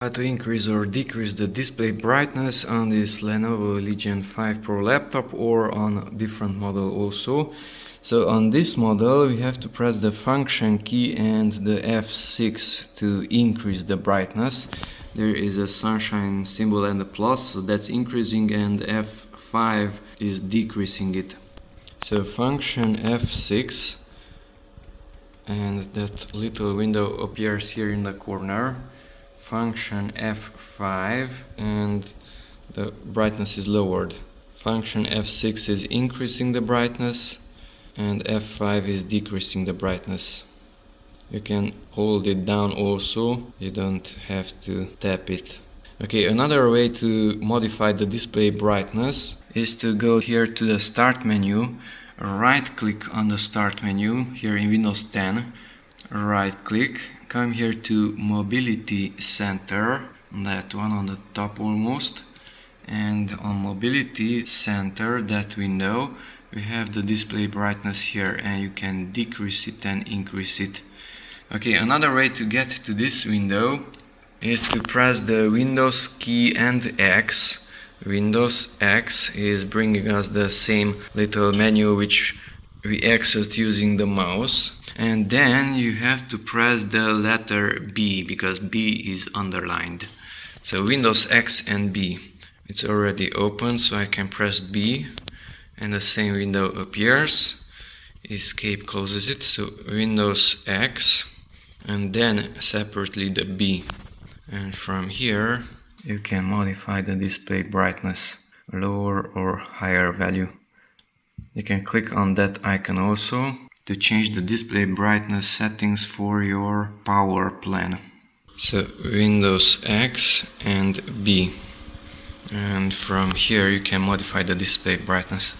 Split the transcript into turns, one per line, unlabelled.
How to increase or decrease the display brightness on this Lenovo Legion 5 Pro laptop or on different model also. So on this model we have to press the function key and the F6 to increase the brightness. There is a sunshine symbol and a plus, so that's increasing, and F5 is decreasing it. So function F6, and that little window appears here in the corner. Function F5 and the brightness is lowered. Function F6 is increasing the brightness and F5 is decreasing the brightness. You can hold it down also, you don't have to tap it. Okay, another way to modify the display brightness is to go here to the start menu, right click on the start menu here in Windows 10, right click, come here to mobility center, that one on the top almost, and on mobility center, that window, we have the display brightness here, and you can decrease it and increase it. Okay, another way to get to this window is to press the Windows key and X. Windows X is bringing us the same little menu which we accessed using the mouse. And then you have to press the letter B, because B is underlined. So Windows X and B. It's already open, so I can press B and the same window appears. Escape closes it, so Windows X and then separately the B. And from here you can modify the display brightness, lower or higher value. You can click on that icon also to change the display brightness settings for your power plan. So Windows X and B, and from here you can modify the display brightness.